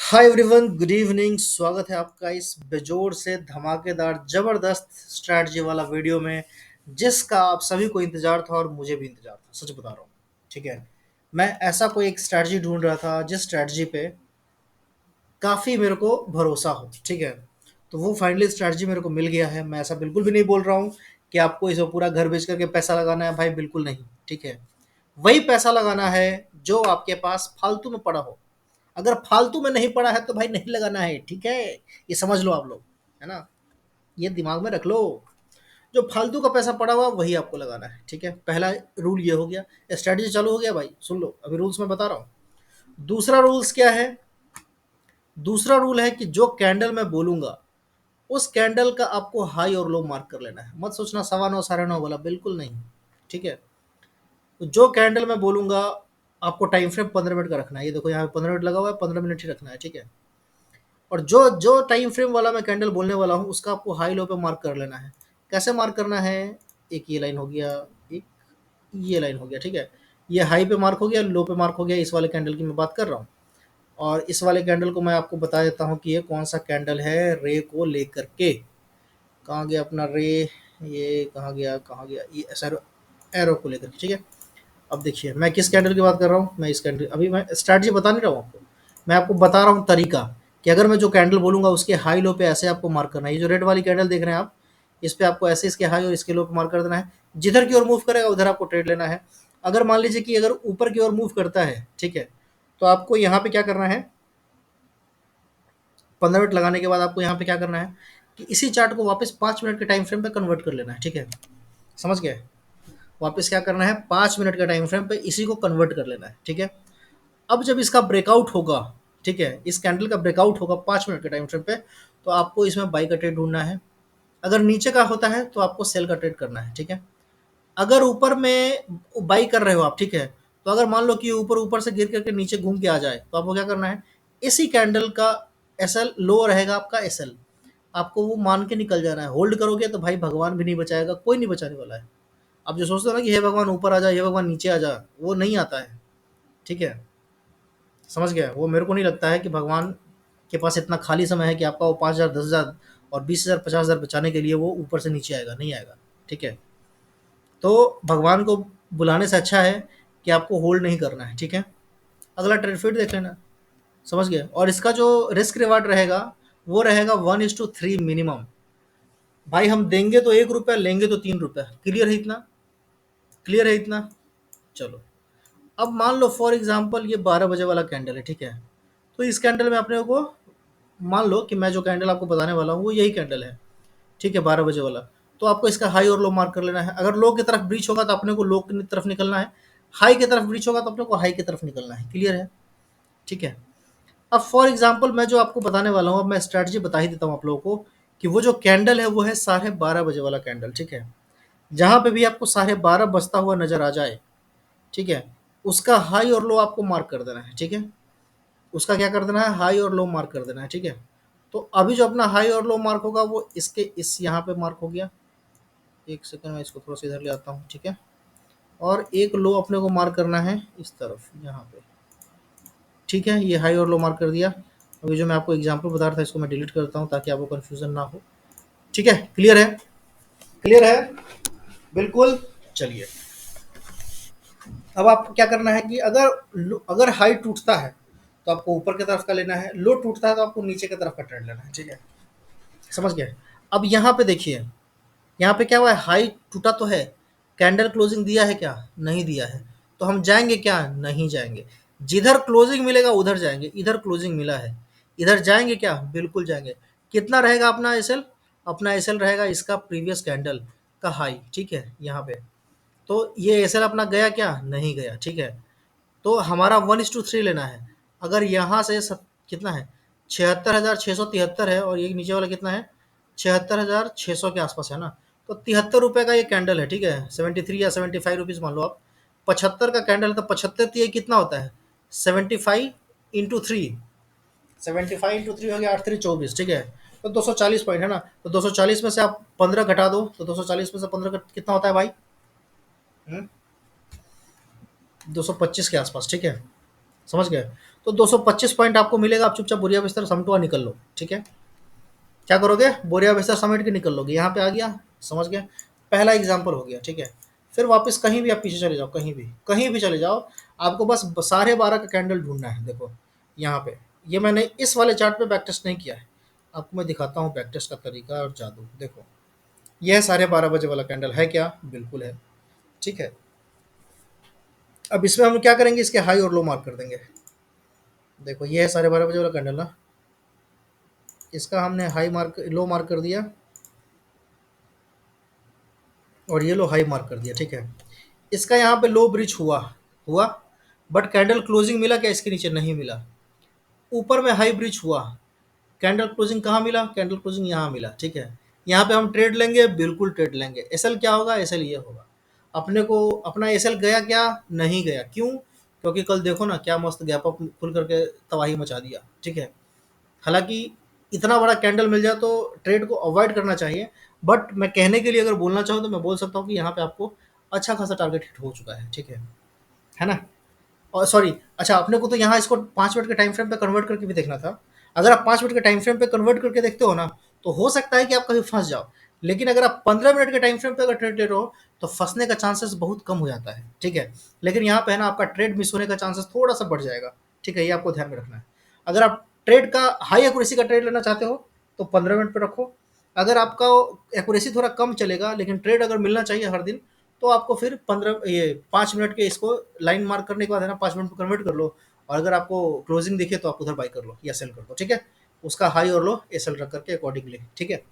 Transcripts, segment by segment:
Hi everyone, good evening. स्वागत है आपका इस बेजोड़ से धमाकेदार जबरदस्त स्ट्रैटेजी वाला वीडियो में, जिसका आप सभी को इंतजार था और मुझे भी इंतजार था। सच बता रहा हूँ, ठीक है। मैं ऐसा कोई एक स्ट्रैटेजी ढूंढ रहा था जिस स्ट्रैटेजी पे काफ़ी मेरे को भरोसा हो, ठीक है। तो वो फाइनली स्ट्रैटेजी मेरे को मिल गया है। मैं ऐसा बिल्कुल भी नहीं बोल रहा हूँ कि आपको इसे पूरा घर बेच करके पैसा लगाना है, भाई बिल्कुल नहीं, ठीक है। वही पैसा लगाना है जो आपके पास फालतू में पड़ा हो। अगर फालतू में नहीं पड़ा है तो भाई नहीं लगाना है, ठीक है। ये समझ लो आप लोग, है ना। ये दिमाग में रख लो। जो फालतू का पैसा पड़ा हुआ वही आपको लगाना है, ठीक है। पहला रूल ये हो गया। स्ट्रेटजी चालू हो गया भाई, सुन लो अभी रूल्स मैं बता रहा हूँ। दूसरा रूल्स क्या है? दूसरा रूल है कि जो कैंडल मैं बोलूंगा उस कैंडल का आपको हाई और लो मार्क कर लेना है। मत सोचना 9:15 9:30 बोला, बिल्कुल नहीं, ठीक है। तो जो कैंडल मैं बोलूंगा आपको टाइम फ्रेम 15 मिनट का रखना है। ये देखो यहाँ पे 15 मिनट लगा हुआ है, 15 मिनट ही रखना है, ठीक है। और जो जो टाइम फ्रेम वाला मैं कैंडल बोलने वाला हूँ उसका आपको हाई लो पे मार्क कर लेना है। कैसे मार्क करना है? एक ये लाइन हो गया, एक ये लाइन हो गया, ठीक है। ये हाई पे मार्क हो गया, लो पे मार्क हो गया। इस वाले कैंडल की मैं बात कर रहा हूँ। और इस वाले कैंडल को मैं आपको बता देता हूँ कि ये कौन सा कैंडल है रे को लेकर के। कहाँ गया अपना रे? ये कहाँ गया, कहाँ गया? ये सर, एरो को लेकर के, ठीक है। अब देखिए मैं किस कैंडल की बात कर रहा हूँ। मैं इस कैंडल, अभी मैं स्ट्रैटेजी बता नहीं रहा हूँ आपको, मैं आपको बता रहा हूँ तरीका कि अगर मैं जो कैंडल बोलूंगा उसके हाई लो पे ऐसे आपको मार्क करना है। ये जो रेड वाली कैंडल देख रहे हैं आप, इस पे आपको ऐसे इसके हाई और इसके लो पे मार्क कर देना है। जिधर की ओर मूव करेगा उधर आपको ट्रेड लेना है। अगर मान लीजिए कि अगर ऊपर की ओर मूव करता है, ठीक है, तो आपको यहाँ पे क्या करना है? 15 मिनट लगाने के बाद आपको यहाँ पे क्या करना है कि इसी चार्ट को वापस 5 मिनट के टाइम फ्रेम पे कन्वर्ट कर लेना है, ठीक है। समझ गए? वापस क्या करना है, 5 मिनट के टाइम फ्रेम पे इसी को कन्वर्ट कर लेना है, ठीक है। अब जब इसका ब्रेकआउट होगा, ठीक है, इस कैंडल का ब्रेकआउट होगा 5 मिनट के टाइम फ्रेम पे, तो आपको इसमें बाई का ट्रेड ढूंढना है। अगर नीचे का होता है तो आपको सेल का ट्रेड करना है, ठीक है। अगर ऊपर में बाई कर रहे हो आप, ठीक है, तो अगर मान लो कि ऊपर ऊपर से गिर करके नीचे घूम के आ जाए तो आपको क्या करना है? इसी कैंडल का एस एल लो रहेगा आपका एस एल, आपको वो मान के निकल जाना है। होल्ड करोगे तो भाई भगवान भी नहीं बचाएगा, कोई नहीं बचाने वाला है। आप जो सोचते हो ना कि हे भगवान ऊपर आ जा, हे भगवान नीचे आ जा, वो नहीं आता है, ठीक है। समझ गया? वो मेरे को नहीं लगता है कि भगवान के पास इतना खाली समय है कि आपका वो 5,000 10,000 और 20,000 50,000 बचाने के लिए वो ऊपर से नीचे आएगा, नहीं आएगा, ठीक है। तो भगवान को बुलाने से अच्छा है कि आपको होल्ड नहीं करना है, ठीक है। अगला ट्रेड फिर देख लेना। समझ गए? और इसका जो रिस्क रिवार्ड रहेगा वो रहेगा 1:3 मिनिमम। भाई हम देंगे तो 1 रुपया, लेंगे तो 3 रुपया। क्लियर है इतना? क्लियर है इतना? चलो, अब मान लो फॉर एग्जाम्पल ये 12 बजे वाला कैंडल है, ठीक है। तो इस कैंडल में अपने को मान लो कि मैं जो कैंडल आपको बताने वाला हूँ वो यही कैंडल है, ठीक है, 12 बजे वाला। तो आपको इसका हाई और लो मार्क कर लेना है। अगर लो की तरफ ब्रीच होगा तो अपने को लो की तरफ निकलना है। हाई की तरफ ब्रीच होगा तो अपने को हाई की तरफ निकलना है। क्लियर है? ठीक है। अब फॉर एग्जाम्पल मैं जो आपको बताने वाला हूँ, अब मैं स्ट्रैटेजी बता ही देता हूँ आप लोगों को कि वो जो कैंडल है वो है 12:30 बजे वाला कैंडल, ठीक है। जहां पे भी आपको 12:30 बजता हुआ नजर आ जाए, ठीक है, उसका हाई और लो आपको मार्क कर देना है, ठीक है। उसका क्या कर देना है? हाई और लो मार्क कर देना है, ठीक है। तो अभी जो अपना हाई और लो मार्क होगा वो इसके इस यहाँ पे मार्क हो गया। एक सेकंड में इसको थोड़ा सा इधर ले आता हूँ, ठीक है। और एक लो अपने को मार्क करना है इस तरफ यहाँ पे, ठीक है। ये हाई और लो मार्क कर दिया। अभी जो मैं आपको एग्जांपल बता रहा था इसको मैं डिलीट करता हूँ ताकि आपको कन्फ्यूजन ना हो, ठीक है। क्लियर है? क्लियर है? बिल्कुल। चलिए, अब आपको क्या करना है कि अगर हाई टूटता है तो आपको ऊपर की तरफ का लेना है, लो टूटता है तो आपको नीचे की तरफ का ट्रेड लेना है, ठीक है। समझ गए? अब यहाँ पे देखिए, यहाँ पे क्या हुआ है? हाई टूटा तो है, कैंडल क्लोजिंग दिया है क्या? नहीं दिया है। तो हम जाएंगे क्या? नहीं जाएंगे। जिधर क्लोजिंग मिलेगा उधर जाएंगे। इधर क्लोजिंग मिला है, इधर जाएंगे क्या? बिल्कुल जाएंगे। कितना रहेगा अपना एसएल? अपना एसएल रहेगा इसका प्रीवियस कैंडल का हाई, ठीक है, यहाँ पे। तो ये एसएल अपना गया क्या? नहीं गया, ठीक है। तो हमारा 1:3 लेना है। अगर यहाँ से कितना है? 76,673 है, और ये नीचे वाला कितना है? 76,600 के आसपास है ना। तो 73 रुपये का ये कैंडल है, ठीक है। 73 या 75 रुपीज़ मान लो आप। 75 का कैंडल है तो 75 ये कितना होता है? 75 इंटू 3। 75 इंटू 3 हो गया 8×3 = 24, ठीक है। तो 240 पॉइंट है ना। तो 240 में से आप 15 घटा दो तो 240 में से 15 कितना होता है भाई? 225 के आसपास, ठीक है। समझ गए? तो 225 पॉइंट आपको मिलेगा, आप चुपचाप बोरिया बिस्तर समेटो निकल लो, ठीक है? क्या करोगे? बोरिया बिस्तर समेट के निकल लोगे, यहाँ पे आ गया, समझ गए? पहला एग्जाम्पल हो गया, ठीक है? फिर वापस कहीं भी आप पीछे चले जाओ, कहीं भी चले जाओ, आपको बस 12:30 का कैंडल ढूंढना है। देखो यहाँ पे, ये मैंने इस वाले चार्ट पे बैक टेस्ट नहीं किया है, आपको मैं दिखाता हूँ बैक टेस्ट का तरीका और जादू। देखो यह 12:30 बजे वाला कैंडल है क्या? बिल्कुल है, ठीक है? अब इसमें हम क्या करेंगे, इसके हाई और लो मार्क कर देंगे। देखो ये है 12:30 बजे वाला कैंडल ना, इसका हमने हाई मार्क, लो मार्क कर दिया, और ये लो हाई मार्क कर दिया, ठीक है? इसका यहाँ पे लो ब्रिज हुआ, हुआ, बट कैंडल क्लोजिंग मिला क्या? इसके नीचे नहीं मिला। ऊपर में हाई ब्रिज हुआ, कैंडल क्लोजिंग कहाँ मिला? कैंडल क्लोजिंग यहाँ मिला, ठीक है? यहाँ पे हम ट्रेड लेंगे, बिल्कुल ट्रेड लेंगे। एसएल क्या होगा? एसएल ये होगा। अपने को अपना एसएल गया क्या? नहीं गया। क्यों? क्योंकि कल देखो ना क्या मस्त गैप अप खुल करके तबाही मचा दिया, ठीक है? हालांकि इतना बड़ा कैंडल मिल जाए तो ट्रेड को अवॉइड करना चाहिए, बट मैं कहने के लिए अगर बोलना चाहूँ तो मैं बोल सकता हूँ कि यहाँ पे आपको अच्छा खासा टारगेट हिट हो चुका है, ठीक है ना? और सॉरी, अच्छा अपने को तो यहाँ इसको 5 मिनट के टाइम फ्रेम पे कन्वर्ट करके भी देखना था। अगर आप 5 मिनट के टाइम फ्रेम पे कन्वर्ट करके देखते हो ना, तो हो सकता है कि आप कभी फंस जाओ। लेकिन अगर आप 15 मिनट के टाइम फ्रेम पे अगर ट्रेड ले रहे हो, तो फंसने का चांसेस बहुत कम हो जाता है, ठीक है? लेकिन यहाँ पे है ना, आपका ट्रेड मिस होने का चांसेस थोड़ा सा बढ़ जाएगा, ठीक है? ये आपको ध्यान में रखना है। अगर आप ट्रेड का हाई एक्यूरेसी का ट्रेड लेना चाहते हो, तो 15 मिनट पे रखो। अगर आपका एक्यूरेसी थोड़ा कम चलेगा, लेकिन ट्रेड अगर मिलना चाहिए हर दिन, तो आपको फिर 5 मिनट के इसको लाइन मार्क करने के बाद है ना, 5 मिनट को कन्वर्ट कर लो। और अगर आपको क्लोजिंग दिखे तो आप उधर बाई कर लो या सेल कर दो, ठीक है? उसका हाई और लो एसएल रख करके अकॉर्डिंगली, ठीक है?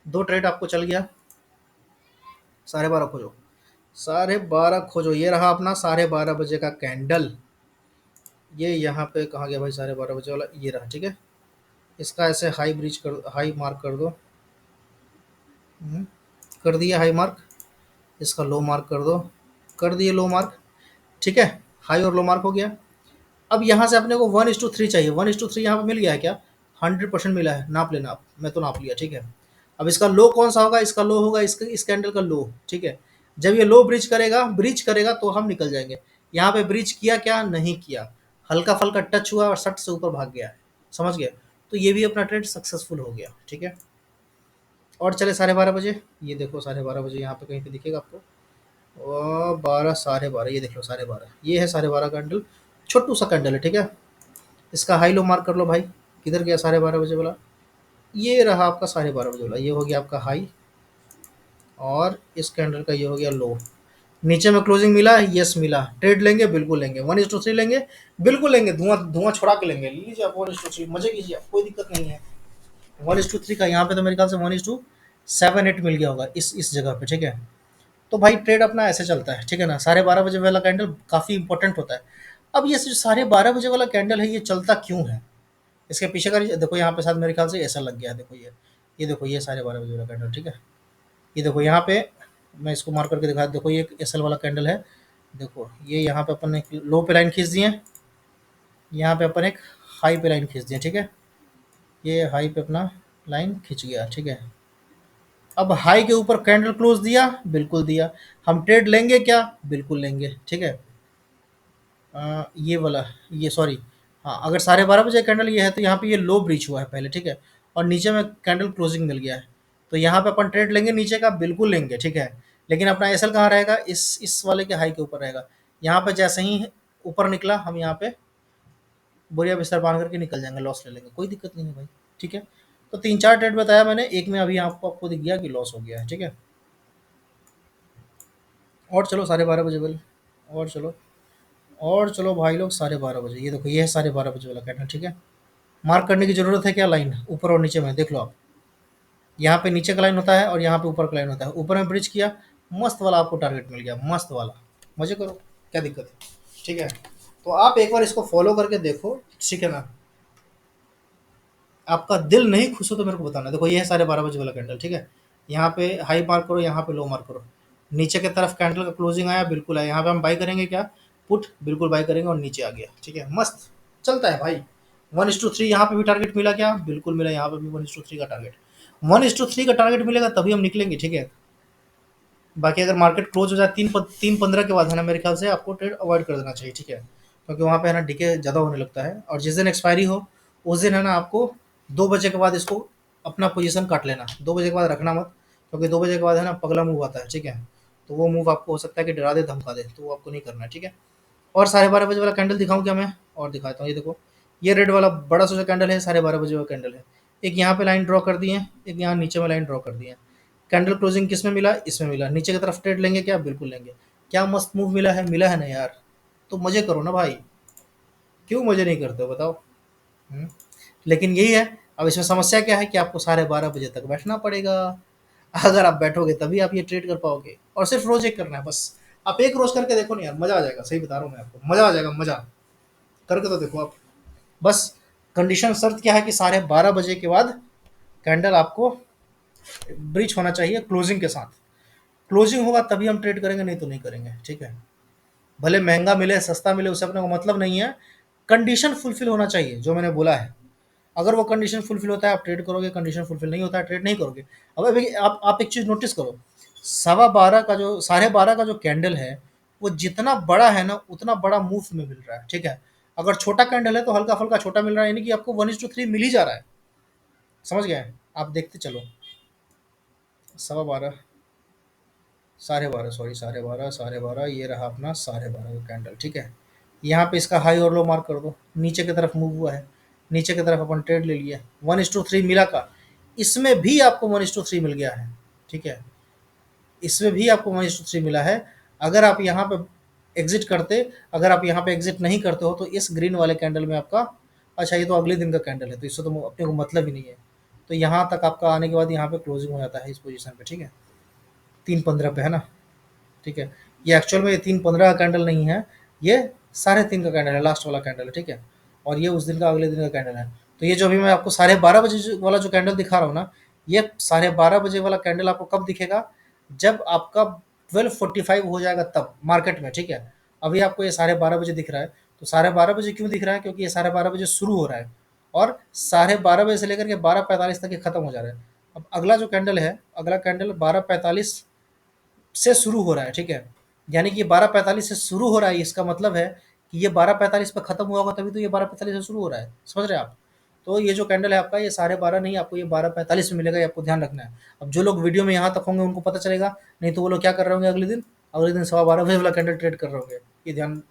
दो ट्रेड आपको चल गया। 12:30 खोजो, 12:30 खोजो, ये रहा अपना 12:30 बजे का कैंडल। ये यहाँ पे कहाँ गया भाई? 12:30 बजे वाला ये रहा, ठीक है? इसका ऐसे हाई ब्रीच कर, हाई मार्क कर दो। हम्म, कर दिया हाई मार्क। इसका लो मार्क कर दो, कर दिए लो मार्क, ठीक है? हाई और लो मार्क हो गया। अब यहाँ से अपने को 1:3 चाहिए। 1:3 यहाँ पे मिल गया है क्या? 100% मिला है। नाप लेना आप, मैं तो नाप लिया, ठीक है? अब इसका लो कौन सा होगा? इसका लो होगा इसका, इस कैंडल का लो, ठीक है? जब ये लो ब्रिज करेगा तो हम निकल जाएंगे। यहाँ पे ब्रिज किया क्या? नहीं किया, हल्का फल्का टच हुआ और सट से ऊपर भाग गया है, समझ गया? तो ये भी अपना ट्रेड सक्सेसफुल हो गया, ठीक है? और चले 12:30 बजे, ये देखो 12:30 बजे यहाँ पे कहीं पे दिखेगा आपको? और 12, 12:30, ये देख लो 12:30, ये है 12:30 कैंडल, छोटू सा कैंडल है, ठीक है? इसका हाई लो मार्क कर लो भाई। किधर गया 12:30 बजे वाला? ये रहा आपका 12:30 बजे वाला, ये हो गया आपका हाई, और इस कैंडल का ये हो गया लो। नीचे में क्लोजिंग मिला है? यस मिला। ट्रेड लेंगे? बिल्कुल लेंगे। 1:3 लेंगे? बिल्कुल लेंगे। धुआं धुआं छोड़ा के लेंगे, लीजिए आप 1:3, मजे कीजिए, कोई दिक्कत नहीं है। 1:3 का यहाँ पे तो मेरे ख्याल से 1:7 8 मिल गया होगा इस जगह पे, ठीक है? तो भाई ट्रेड अपना ऐसे चलता है, ठीक है ना? 12:30 बजे वाला कैंडल काफ़ी इंपॉर्टेंट होता है। अब ये जो 12:30 बजे वाला कैंडल है, ये चलता क्यों है? इसके पीछे का देखो, यहाँ पे शायद मेरे ख्याल से ऐसा लग गया है। देखो ये देखो, ये 12:30 बजे वाला कैंडल, ठीक है? ये देखो यहाँ पे, मैं इसको मार्क करके दिखा, देखो ये एसएल वाला कैंडल है। देखो ये यहाँ पे अपन एक लो पे लाइन खींच दिए, यहाँ पे अपन एक हाई पे लाइन खींच दिए, ठीक है? ये हाई पे अपना लाइन खींच गया, ठीक है? अब हाई के ऊपर कैंडल क्लोज दिया? बिल्कुल दिया। हम ट्रेड लेंगे क्या? बिल्कुल लेंगे, ठीक है? ये वाला, ये सॉरी, हाँ, अगर 12:30 बजे कैंडल ये है तो यहाँ पे ये लो ब्रीच हुआ है पहले, ठीक है? और नीचे में कैंडल क्लोजिंग मिल गया है, तो यहाँ पे अपन ट्रेड लेंगे नीचे का? बिल्कुल लेंगे, ठीक है? लेकिन अपना एसएल कहाँ रहेगा? इस वाले के हाई के ऊपर रहेगा। यहाँ पे जैसे ही ऊपर निकला, हम यहाँ पे बोरिया बिस्तर बांध करके निकल जाएंगे, लॉस ले लेंगे, कोई दिक्कत नहीं है भाई, ठीक है? तो 3 4 ट्रेड बताया मैंने, एक में अभी आपको दिख गया कि लॉस हो गया है, ठीक है? और चलो 12:30 बजे वाले, और चलो, और चलो भाई लोग 12:30 बजे, ये देखो ये है 12:30 बजे वाला कैंडल, ठीक है? मार्क करने की ज़रूरत है क्या? लाइन ऊपर और नीचे में देख लो आप। यहाँ पे नीचे का लाइन होता है और यहाँ पे ऊपर का लाइन होता है। ऊपर में ब्रिज किया, मस्त वाला आपको टारगेट मिल गया, मस्त वाला, मजे करो, क्या दिक्कत है, ठीक है? तो आप एक बार इसको फॉलो करके देखो, ठीक है ना? आपका दिल नहीं खुश हो तो मेरे को बताना। देखो ये है 12:30 बजे वाला कैंडल, ठीक है? यहाँ पे हाई मार्क करो, यहाँ पे लो मार्क करो। नीचे की तरफ कैंडल का क्लोजिंग आया, बिल्कुल आया। यहाँ पे हम बाई करेंगे क्या? पुट, बिल्कुल बाई करेंगे, और नीचे आ गया, ठीक है? मस्त चलता है भाई। 1:3 यहाँ पे भी टारगेट मिला क्या? बिल्कुल मिला। यहाँ पे भी 1:3 का टारगेट, 1:3 का टारगेट मिलेगा तभी हम निकलेंगे, ठीक है? बाकी अगर मार्केट क्लोज हो जाए 3:15 के बाद, है ना, मेरे ख्याल से आपको ट्रेड अवॉइड कर देना चाहिए, ठीक है? क्योंकि वहाँ पे है ना डीके ज़्यादा होने लगता है। और जिस दिन एक्सपायरी हो उस दिन है ना आपको 2 बजे के बाद इसको अपना पोजीशन काट लेना, 2 बजे के बाद रखना मत, क्योंकि 2 बजे के बाद है ना पगला मूव आता है, ठीक है? तो वो मूव आपको हो सकता है कि डरा दे, धमका दे, तो वो आपको नहीं करना है, ठीक है? और 12:30 बजे वाला कैंडल दिखाऊँ क्या मैं? और दिखाता हूँ, ये देखो, ये रेड वाला बड़ा सा जो कैंडल है 12:30 बजे वाला कैंडल है। एक यहाँ पे लाइन ड्रॉ कर दी है, एक यहाँ नीचे में लाइन ड्रॉ कर दी है। कैंडल क्लोजिंग किस में मिला? इसमें मिला। नीचे की तरफ ट्रेड लेंगे क्या? बिल्कुल लेंगे। क्या मस्त मूव मिला है ना यार? तो मज़े करो ना भाई, क्यों मज़े नहीं करते हो बताओ? हुँ। लेकिन यही है, अब इसमें समस्या क्या है कि आपको 12:30 बजे तक बैठना पड़ेगा। अगर आप बैठोगे तभी आप ये ट्रेड कर पाओगे, और सिर्फ़ रोज़ एक करना है बस। आप एक रोज़ करके देखो ना यार, मज़ा आ जाएगा, सही बता रहा हूँ मैं आपको, मज़ा आ जाएगा, मज़ा। करके तो देखो आप। बस कंडीशन शर्त क्या है कि 12:30 बजे के बाद कैंडल आपको ब्रीच होना चाहिए क्लोजिंग के साथ। क्लोजिंग होगा तभी हम ट्रेड करेंगे, नहीं तो नहीं करेंगे, ठीक है? भले महँगा मिले, सस्ता मिले, उससे अपने को मतलब नहीं है। कंडीशन फुलफ़िल होना चाहिए जो मैंने बोला है। अगर वो कंडीशन फुलफ़िल होता है आप ट्रेड करोगे, कंडीशन फुलफ़िल नहीं होता है ट्रेड नहीं करोगे। अब अभी आप एक चीज़ नोटिस करो, 12:15 का जो 12:30 का जो कैंडल है, वो जितना बड़ा है ना उतना बड़ा मूव में मिल रहा है, ठीक है? अगर छोटा कैंडल है तो हल्का-फुल्का छोटा मिल रहा है, यानी कि आपको 1:3 मिल ही जा रहा है। समझ गए? आप देखते चलो। 12:15 12:30 सॉरी 12:30 12:30 ये रहा अपना 12:30 का कैंडल, ठीक है? यहाँ पे इसका हाई और लो मार्क कर दो, नीचे की तरफ मूव हुआ है, नीचे की तरफ अपन ट्रेड ले लिया, 1:3 मिला का, इसमें भी आपको 1:3 मिल गया है, ठीक है? इसमें भी आपको 1:3 मिला है। अगर आप यहाँ पे एग्जिट करते, अगर आप यहाँ पे एग्जिट नहीं करते हो तो इस ग्रीन वाले कैंडल में आपका, अच्छा ये तो अगले दिन का कैंडल है तो इससे तो अपने को मतलब ही नहीं है। तो यहाँ तक आपका आने के बाद यहाँ पे क्लोजिंग हो जाता है इस पोजीशन पे, ठीक है? 3:15 पे है ना, ठीक है? ये एक्चुअल में ये 3:15 का कैंडल नहीं है, ये 3:30 का कैंडल है, लास्ट वाला कैंडल है, ठीक है? और ये उस दिन का अगले दिन का कैंडल है। तो ये जो अभी मैं आपको 12:30 बजे वाला जो कैंडल दिखा रहा हूँ ना, ये 12:30 बजे वाला कैंडल आपको कब दिखेगा? जब आपका 12:45 हो जाएगा तब मार्केट में, ठीक है? अभी आपको ये 12:30 बजे दिख रहा है, तो 12:30 बजे क्यों दिख रहा है? क्योंकि ये 12:30 बजे शुरू हो रहा है और 12:30 बजे से लेकर के 12:45 तक ये खत्म हो जा रहा है। अब अगला जो कैंडल है, अगला कैंडल 12:45 से शुरू हो रहा है, ठीक है? यानी कि 12:45 से शुरू हो रहा है, इसका मतलब है कि ये 12:45 पे खत्म हुआ होगा तभी तो ये 12:45 से शुरू हो रहा है, समझ रहे हैं आप? तो ये जो कैंडल है आपका ये 12:30 नहीं, आपको ये 12:45 में मिलेगा, ये आपको ध्यान रखना है। अब जो लोग वीडियो में यहाँ तक होंगे उनको पता चलेगा, नहीं तो वो लोग क्या कर रहे होंगे अगले दिन? अगले दिन 12:15 वाला कैंडल ट्रेड कर रहे होंगे। ये ध्यान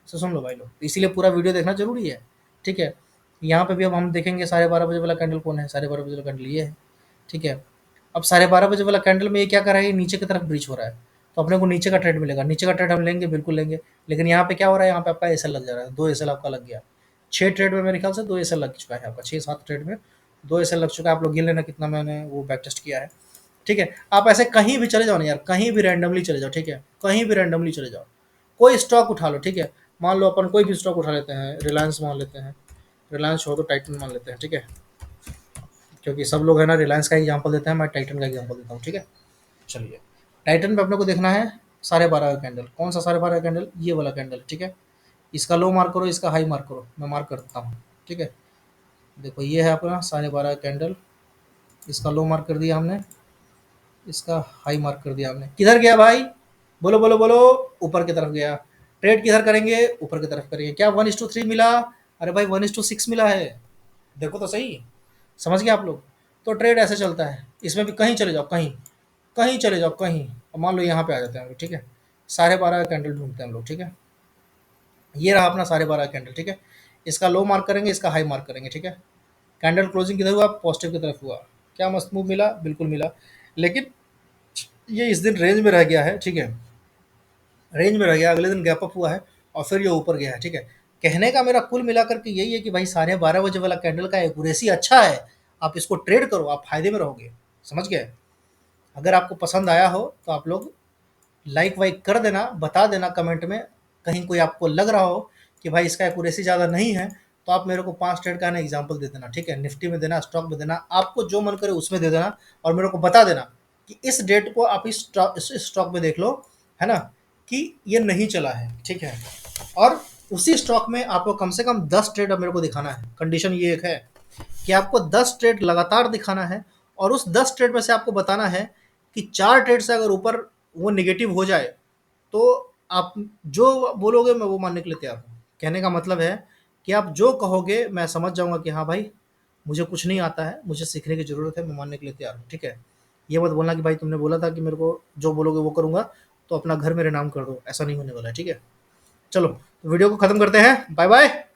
से सुन लो भाई लोग, इसीलिए पूरा वीडियो देखना ज़रूरी है, ठीक है? यहाँ पे भी अब हम देखेंगे 12:30 बजे वाला कैंडल कौन है, 12:30 बजे वाला कैंडल ये है, ठीक है? अब 12:30 बजे वाला कैंडल में ये क्या कर रहा है, ये नीचे की तरफ ब्रीच हो रहा है, तो अपने को नीचे का ट्रेड मिलेगा, नीचे का ट्रेड हम लेंगे, बिल्कुल लेंगे। लेकिन यहाँ पे क्या हो रहा है, यहाँ पे आपका एसएल लग जा रहा है, 2 एसएल आपका लग गया। 6 ट्रेड में मेरे ख्याल से 2 एसएल लग चुका है आपका, 6-7 ट्रेड में 2 एसएल लग चुका है। आप लोग गिन लेना कितना मैंने वो बैक टेस्ट किया है, ठीक है? आप ऐसे कहीं भी चले जाओ ना यार, कहीं भी रैंडमली चले जाओ, ठीक है? कहीं भी रैंडमली चले जाओ, कोई स्टॉक उठा लो, ठीक है? मान लो अपन कोई भी स्टॉक उठा लेते हैं, रिलायंस मान लेते हैं, रिलायंस हो तो टाइटन मान लेते हैं, ठीक है? क्योंकि सब लोग है ना रिलायंस का एग्जांपल देते हैं, मैं टाइटन का एग्जांपल देता हूँ, ठीक है? चलिए, टाइटन पे अपने को देखना है 12:30 का कैंडल, कौन सा 12:30 का कैंडल? ये वाला कैंडल, ठीक है? इसका लो मार्क करो, इसका हाई मार्क करो, मैं मार्क कर देता हूँ, ठीक है? देखो ये है अपना 12:30 का कैंडल, इसका लो मार्क कर दिया हमने, इसका हाई मार्क कर दिया हमने। किधर गया भाई? बोलो बोलो बोलो। ऊपर की तरफ गया। ट्रेड किधर करेंगे? ऊपर की तरफ करेंगे। क्या 1:3 मिला? अरे भाई 1:6 मिला है, देखो तो सही। समझ गए आप लोग? तो ट्रेड ऐसे चलता है, इसमें भी कहीं चले जाओ, कहीं कहीं चले जाओ, कहीं। अब मान लो यहाँ पे आ जाते हैं हम लोग, ठीक है? 12:30 का कैंडल ढूंढते हैं हम लोग, ठीक है? ये रहा अपना 12:30 का कैंडल, ठीक है? इसका लो मार्क करेंगे, इसका हाई मार्क करेंगे, ठीक है? कैंडल क्लोजिंग किधर हुआ? पॉजिटिव की तरफ हुआ। क्या मस्त मूव मिला? बिल्कुल मिला। लेकिन ये इस दिन रेंज में रह गया है, ठीक है? रेंज में रह गया, अगले दिन गैप अप हुआ है और फिर ये ऊपर गया है, ठीक है? कहने का मेरा कुल मिलाकर के यही है कि भाई 12:30 बजे वाला कैंडल का एक्यूरेसी अच्छा है, आप इसको ट्रेड करो, आप फायदे में रहोगे। समझ गए? अगर आपको पसंद आया हो तो आप लोग लाइक वाइक कर देना, बता देना कमेंट में। कहीं कोई आपको लग रहा हो कि भाई इसका एक्यूरेसी ज़्यादा नहीं है, तो आप मेरे को 5 ट्रेड का ना एग्जांपल दे देना, ठीक है? निफ्टी में देना, स्टॉक में देना, आपको जो मन करे उसमें दे देना, और मेरे को बता देना कि इस डेट को आप इस स्टॉक में देख लो, है ना, कि ये नहीं चला है, ठीक है? और उसी स्टॉक में आपको कम से कम 10 ट्रेड अब मेरे को दिखाना है। कंडीशन ये एक है कि आपको 10 ट्रेड लगातार दिखाना है, और उस 10 ट्रेड में से आपको बताना है कि 4 ट्रेड से अगर ऊपर वो नेगेटिव हो जाए तो आप जो बोलोगे मैं वो मानने के लिए तैयार हूँ। कहने का मतलब है कि आप जो कहोगे मैं समझ जाऊँगा कि हाँ भाई, मुझे कुछ नहीं आता है, मुझे सीखने की ज़रूरत है, मैं मानने के लिए तैयार हूँ, ठीक है? ये मत बोलना कि भाई तुमने बोला था कि मेरे को जो बोलोगे वो करूँगा, तो अपना घर मेरे नाम कर दो, ऐसा नहीं होने वाला है, ठीक है? चलो, वीडियो को ख़त्म करते हैं, बाय-बाय।